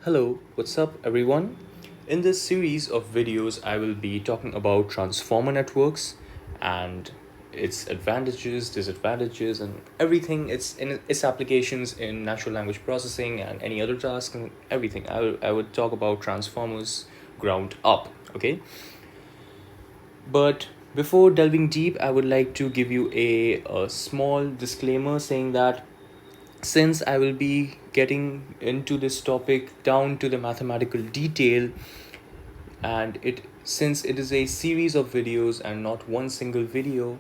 Hello, what's up, everyone? In this series of videos, I will be talking about transformer networks and its advantages, disadvantages, and everything. Its applications in natural language processing and any other task and everything. I would talk about transformers ground up. Okay, but before delving deep, I would like to give you a small disclaimer saying that since I will be getting into this topic down to the mathematical detail, and it since it is a series of videos and not one single video,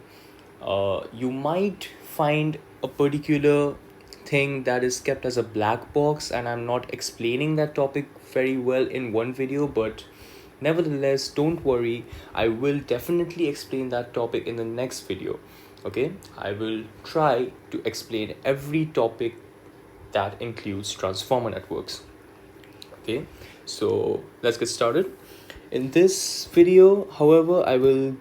you might find a particular thing that is kept as a black box, and I'm not explaining that topic very well in one video, but nevertheless, don't worry, I will definitely explain that topic in the next video. Okay, I will try to explain every topic that includes transformer networks. Okay, so let's get started. In this video, however, I will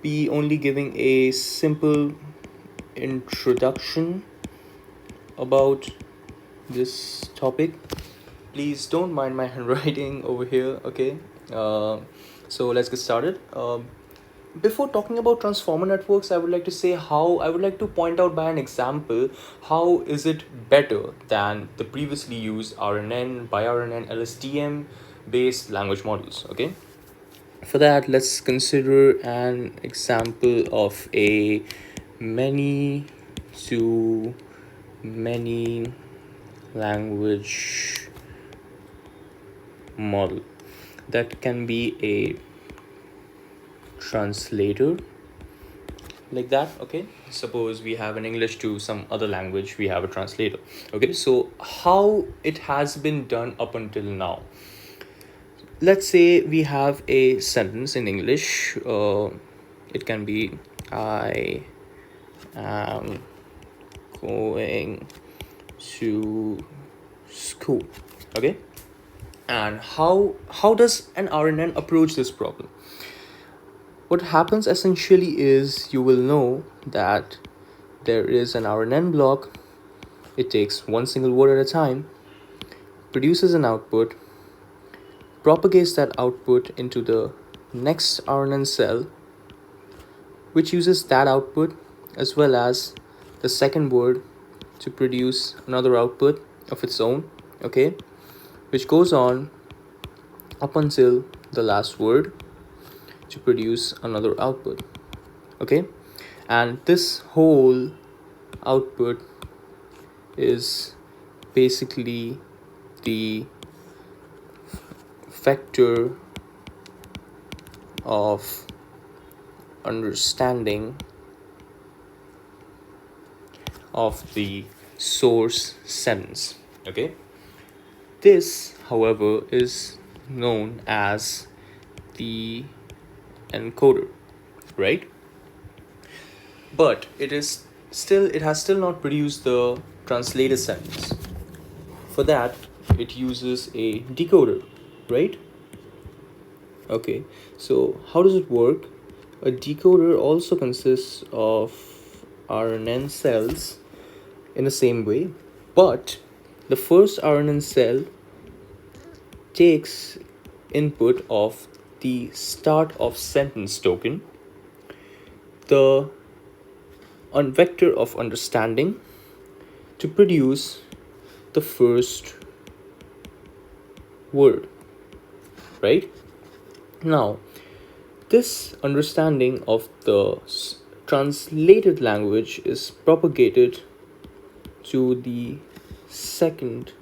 be only giving a simple introduction about this topic. Please don't mind my handwriting over here. Okay, uh, so let's get started. Before talking about transformer networks, I would like to say how I would like to point out by an example how is it better than the previously used RNN, BiRNN, LSTM based language models. Okay, for that, let's consider an example of a many to many language model that can be a translator, like that. Okay, suppose we have an English to some other language, we have a translator. Okay, so how it has been done up until now. Let's say we have a sentence in English. It can be, I am going to school. Okay, and how does an RNN approach this problem? What happens essentially is you will know that there is an RNN block. It takes one single word at a time, produces an output, propagates that output into the next RNN cell, which uses that output as well as the second word to produce another output of its own. Okay, which goes on up until the last word to produce another output. Okay, and this whole output is basically the vector of understanding of the source sentence. Okay, this, however, is known as the encoder, right? But it has still not produced the translated sentence. For that, it uses a decoder, right? Okay, so how does it work? A decoder also consists of RNN cells in the same way, but the first RNN cell takes input of the start of sentence token, the vector of understanding, to produce the first word, right? Now, this understanding of the translated language is propagated to the second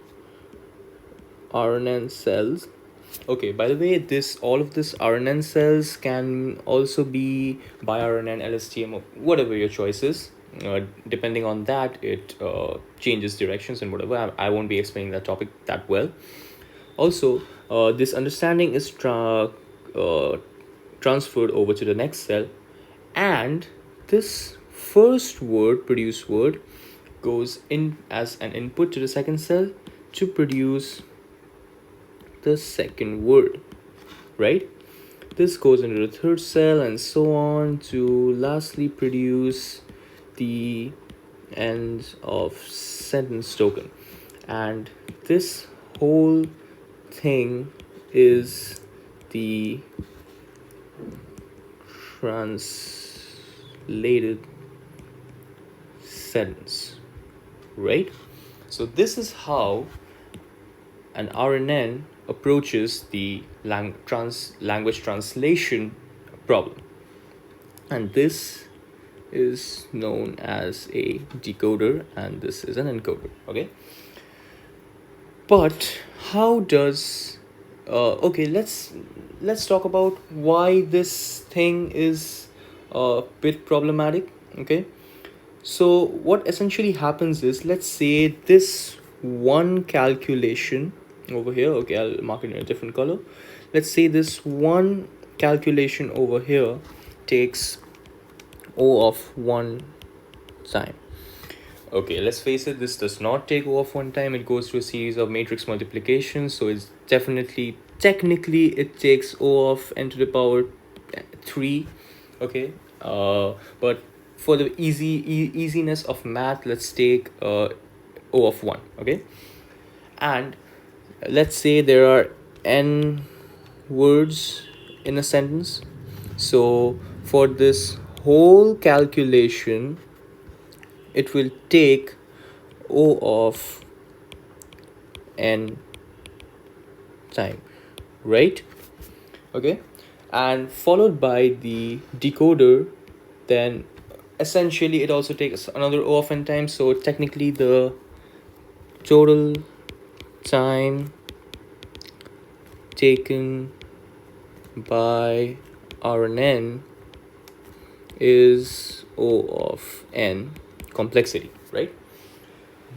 RNN cells. Okay, by the way, this all of this RNN cells can also be BiRNN, LSTM, or whatever your choice is. Depending on that, it changes directions and whatever. I won't be explaining that topic that well. Also, this understanding is transferred over to the next cell, and this first word, produced word, goes in as an input to the second cell to produce the second word, right? This goes into the third cell and so on to lastly produce the end of sentence token. And this whole thing is the translated sentence, right? So this is how an RNN approaches the language translation problem, and this is known as a decoder and this is an encoder. Okay, but how does okay, let's talk about why this thing is a bit problematic. Okay, so what essentially happens is, let's say this one calculation over here, okay, I'll mark it in a different color. Let's say this one calculation over here takes O of 1 time. Okay, let's face it, this does not take O of 1 time. It goes through a series of matrix multiplications, so it's definitely, technically, it takes O of n to the power 3. Okay, but for the easiness of math, let's take O of 1. Okay, and let's say there are n words in a sentence. So for this whole calculation, it will take O of n time, right? Okay, and followed by the decoder, then essentially it also takes another O of n time. So technically the total time taken by RNN is O of n complexity, right?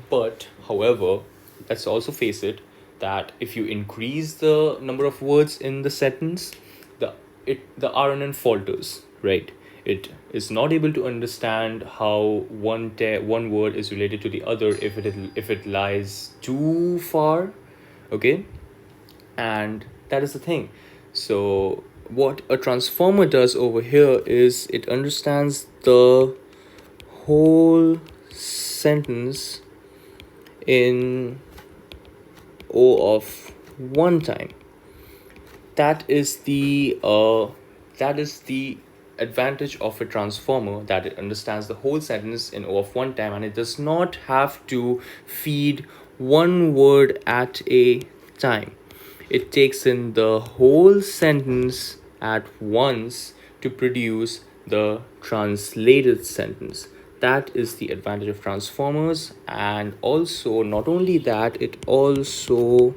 But however, let's also face it that if you increase the number of words in the sentence, the RNN falters, right? It is not able to understand how one word is related to the other if it lies too far. Okay, and that is the thing. So what a transformer does over here is it understands the whole sentence in O of 1 time. That is the advantage of a transformer, that it understands the whole sentence in O of 1 time, and it does not have to feed one word at a time. It takes in the whole sentence at once to produce the translated sentence. That is the advantage of transformers, and also not only that, it also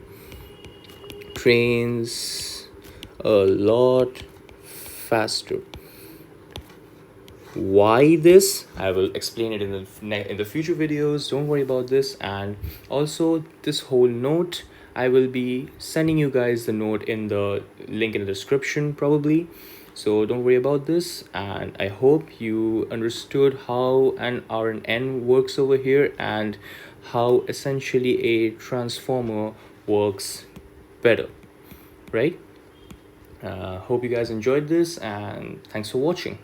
trains a lot faster. Why this? I will explain it in the future videos. Don't worry about this. And also this whole note, I will be sending you guys the note in the link in the description probably. So don't worry about this, and I hope you understood how an RNN works over here and how essentially a transformer works better, right? Hope you guys enjoyed this, and thanks for watching.